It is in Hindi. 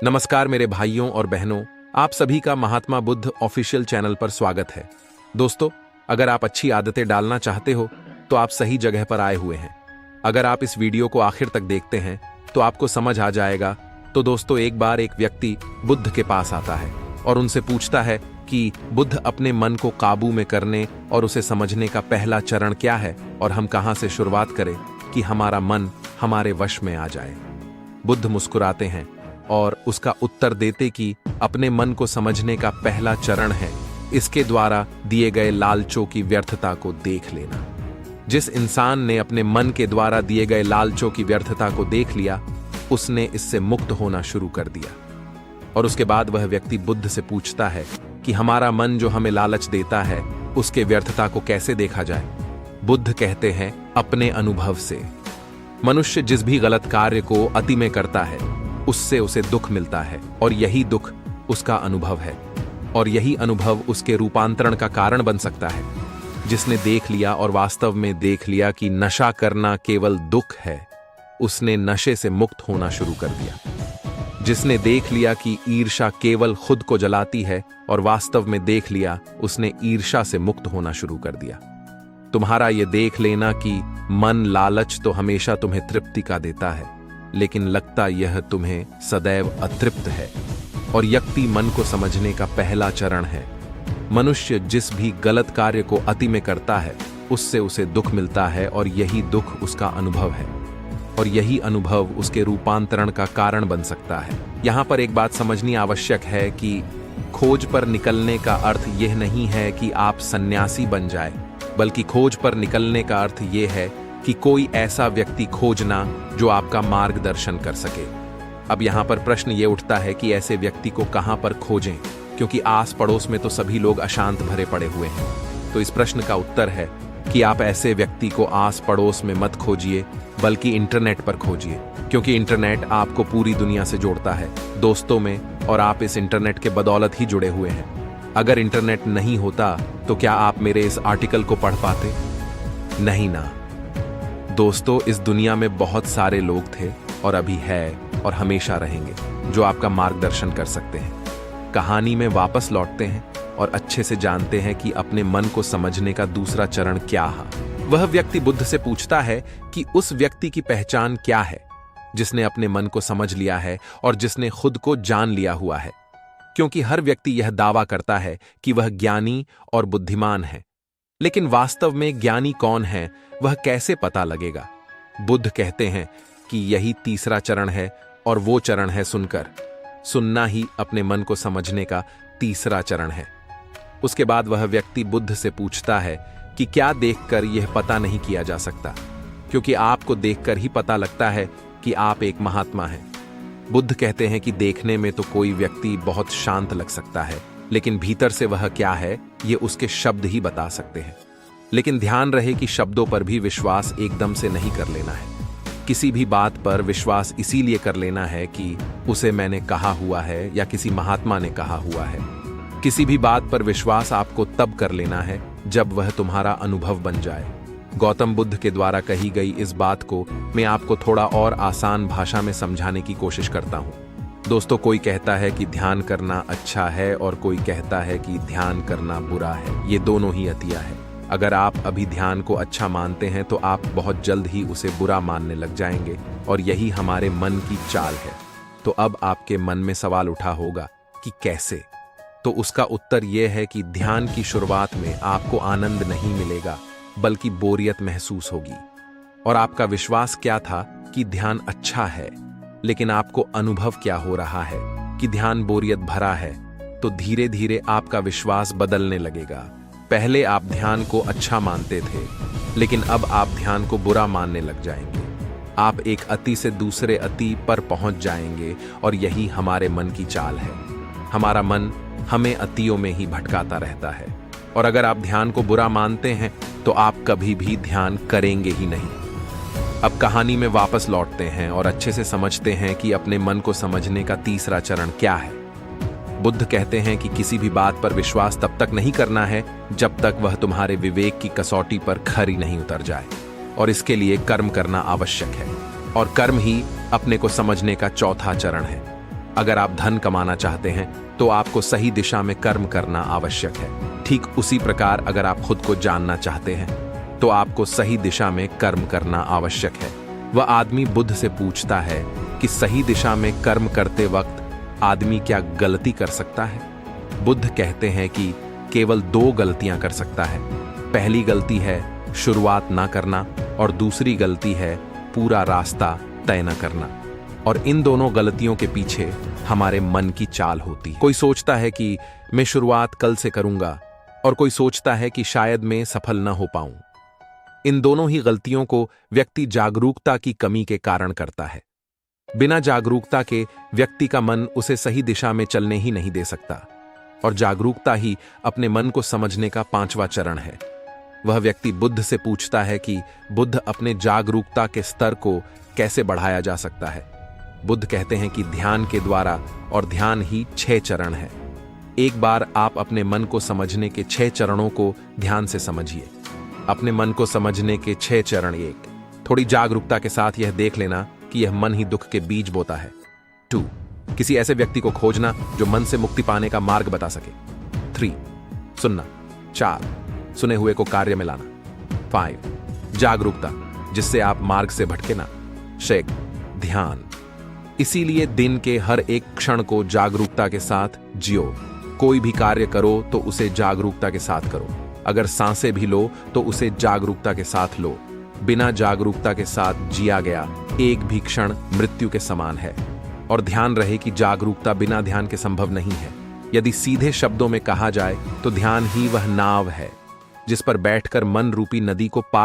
नमस्कार मेरे भाइयों और बहनों, आप सभी का महात्मा बुद्ध ऑफिशियल चैनल पर स्वागत है। दोस्तों, अगर आप अच्छी आदतें डालना चाहते हो तो आप सही जगह पर आए हुए हैं। अगर आप इस वीडियो को आखिर तक देखते हैं तो आपको समझ आ जाएगा। तो दोस्तों, एक बार एक व्यक्ति बुद्ध के पास आता है और उनसे पूछता है कि बुद्ध, अपने मन को काबू में करने और उसे समझने का पहला चरण क्या है और हम कहां से शुरुआत करें कि हमारा मन हमारे वश में आ जाए। बुद्ध मुस्कुराते हैं और उसका उत्तर देते कि अपने मन को समझने का पहला चरण है इसके द्वारा दिए गए लालचों की व्यर्थता को देख लेना। जिस इंसान ने अपने मन के द्वारा दिए गए लालचों की व्यर्थता को देख लिया, उसने इससे मुक्त होना शुरू कर दिया। और उसके बाद वह व्यक्ति बुद्ध से पूछता है कि हमारा मन जो हमें लालच देता है, उसके व्यर्थता को कैसे देखा जाए। बुद्ध कहते हैं, अपने अनुभव से। मनुष्य जिस भी गलत कार्य को अति में करता है, उससे उसे दुख मिलता है और यही दुख उसका अनुभव है और यही अनुभव उसके रूपांतरण का कारण बन सकता है। जिसने देख लिया और वास्तव में देख लिया कि नशा करना केवल दुख है, उसने नशे से मुक्त होना शुरू कर दिया। जिसने देख लिया कि ईर्ष्या केवल खुद को जलाती है और वास्तव में देख लिया, उसने ईर्ष्या से मुक्त होना शुरू कर दिया। तुम्हारा ये देख लेना कि मन लालच तो हमेशा तुम्हें तृप्ति का देता है, लेकिन लगता यह तुम्हें सदैव अतृप्त है, और यक्ति मन को समझने का पहला चरण है। मनुष्य जिस भी गलत कार्य को अति में करता है, उससे उसे दुख मिलता है और यही दुख उसका अनुभव है और यही अनुभव उसके रूपांतरण का कारण बन सकता है। यहाँ पर एक बात समझनी आवश्यक है कि खोज पर निकलने का अर्थ यह नहीं है कि आप सन्यासी बन जाए, बल्कि खोज पर निकलने का अर्थ यह है कि कोई ऐसा व्यक्ति खोजना जो आपका मार्गदर्शन कर सके। अब यहाँ पर प्रश्न ये उठता है कि ऐसे व्यक्ति को कहाँ पर खोजें, क्योंकि आस पड़ोस में तो सभी लोग अशांत भरे पड़े हुए हैं। तो इस प्रश्न का उत्तर है कि आप ऐसे व्यक्ति को आस पड़ोस में मत खोजिए, बल्कि इंटरनेट पर खोजिए, क्योंकि इंटरनेट आपको पूरी दुनिया से जोड़ता है, दोस्तों में, और आप इस इंटरनेट के बदौलत ही जुड़े हुए हैं। अगर इंटरनेट नहीं होता तो क्या आप मेरे इस आर्टिकल को पढ़ पाते? नहीं ना। दोस्तों, इस दुनिया में बहुत सारे लोग थे और अभी है और हमेशा रहेंगे जो आपका मार्गदर्शन कर सकते हैं। कहानी में वापस लौटते हैं और अच्छे से जानते हैं कि अपने मन को समझने का दूसरा चरण क्या है। वह व्यक्ति बुद्ध से पूछता है कि उस व्यक्ति की पहचान क्या है जिसने अपने मन को समझ लिया है और जिसने खुद को जान लिया हुआ है, क्योंकि हर व्यक्ति यह दावा करता है कि वह ज्ञानी और बुद्धिमान है, लेकिन वास्तव में ज्ञानी कौन है, वह कैसे पता लगेगा? बुद्ध कहते हैं कि यही तीसरा चरण है और वो चरण है सुनकर। सुनना ही अपने मन को समझने का तीसरा चरण है। उसके बाद वह व्यक्ति बुद्ध से पूछता है कि क्या देखकर यह पता नहीं किया जा सकता, क्योंकि आपको देखकर ही पता लगता है कि आप एक महात्मा हैं। बुद्ध कहते हैं कि देखने में तो कोई व्यक्ति बहुत शांत लग सकता है, लेकिन भीतर से वह क्या है, ये उसके शब्द ही बता सकते हैं। लेकिन ध्यान रहे कि शब्दों पर भी विश्वास एकदम से नहीं कर लेना है। किसी भी बात पर विश्वास इसीलिए कर लेना है कि उसे मैंने कहा हुआ है या किसी महात्मा ने कहा हुआ है। किसी भी बात पर विश्वास आपको तब कर लेना है जब वह तुम्हारा अनुभव बन जाए। गौतम बुद्ध के द्वारा कही गई इस बात को मैं आपको थोड़ा और आसान भाषा में समझाने की कोशिश करता हूँ। दोस्तों, कोई कहता है कि ध्यान करना अच्छा है और कोई कहता है कि ध्यान करना बुरा है। ये दोनों ही अतिया है। अगर आप अभी ध्यान को अच्छा मानते हैं तो आप बहुत जल्द ही उसे बुरा मानने लग जाएंगे, और यही हमारे मन की चाल है। तो अब आपके मन में सवाल उठा होगा कि कैसे? तो उसका उत्तर यह है कि ध्यान की शुरुआत में आपको आनंद नहीं मिलेगा, बल्कि बोरियत महसूस होगी। और आपका विश्वास क्या था कि ध्यान अच्छा है, लेकिन आपको अनुभव क्या हो रहा है कि ध्यान बोरियत भरा है। तो धीरे धीरे आपका विश्वास बदलने लगेगा। पहले आप ध्यान को अच्छा मानते थे, लेकिन अब आप ध्यान को बुरा मानने लग जाएंगे। आप एक अति से दूसरे अति पर पहुंच जाएंगे, और यही हमारे मन की चाल है। हमारा मन हमें अतियों में ही भटकाता रहता है, और अगर आप ध्यान को बुरा मानते हैं तो आप कभी भी ध्यान करेंगे ही नहीं। अब कहानी में वापस लौटते हैं और अच्छे से समझते हैं कि अपने मन को समझने का तीसरा चरण क्या है। बुद्ध कहते हैं कि किसी भी बात पर विश्वास तब तक नहीं करना है जब तक वह तुम्हारे विवेक की कसौटी पर खरी नहीं उतर जाए, और इसके लिए कर्म करना आवश्यक है, और कर्म ही अपने को समझने का चौथा चरण है। अगर आप धन कमाना चाहते हैं तो आपको सही दिशा में कर्म करना आवश्यक है। ठीक उसी प्रकार अगर आप खुद को जानना चाहते हैं तो आपको सही दिशा में कर्म करना आवश्यक है। वह आदमी बुद्ध से पूछता है कि सही दिशा में कर्म करते वक्त आदमी क्या गलती कर सकता है? बुद्ध कहते हैं कि केवल 2 गलतियां कर सकता है। पहली गलती है शुरुआत ना करना और दूसरी गलती है पूरा रास्ता तय न करना। और इन दोनों गलतियों के पीछे हमारे मन की चाल होती है। कोई सोचता है कि मैं शुरुआत कल से करूंगा और कोई सोचता है कि शायद मैं सफल न हो पाऊं। इन दोनों ही गलतियों को व्यक्ति जागरूकता की कमी के कारण करता है। बिना जागरूकता के व्यक्ति का मन उसे सही दिशा में चलने ही नहीं दे सकता, और जागरूकता ही अपने मन को समझने का 5वां चरण है। वह व्यक्ति बुद्ध से पूछता है कि बुद्ध अपने जागरूकता के स्तर को कैसे बढ़ाया जा सकता है। बुद्ध कहते हैं कि ध्यान के द्वारा, और ध्यान ही 6 चरण है। एक बार आप अपने मन को समझने के 6 चरणों को ध्यान से समझिए। अपने मन को समझने के 6 चरण। 1, थोड़ी जागरूकता के साथ यह देख लेना कि यह मन ही दुख के बीज बोता है। 2, किसी ऐसे व्यक्ति को खोजना जो मन से मुक्ति पाने का मार्ग बता सके। 3, सुनना। 4, सुने हुए को कार्य में लाना। 5, जागरूकता, जिससे आप मार्ग से भटके ना। 6, ध्यान। इसीलिए दिन के हर एक क्षण को जागरूकता के साथ जियो। कोई भी कार्य करो तो उसे जागरूकता के साथ करो। अगर सांसें भी लो तो उसे जागरूकता के साथ लो। बिना जागरूकता के साथ जिया गया एक भी क्षण मृत्यु के समान है। और ध्यान रहे कि जागरूकता बिना ध्यान के संभव नहीं है। यदि सीधे शब्दों में कहा जाए तो ध्यान ही वह नाव है जिस पर बैठकर मन रूपी नदी को पार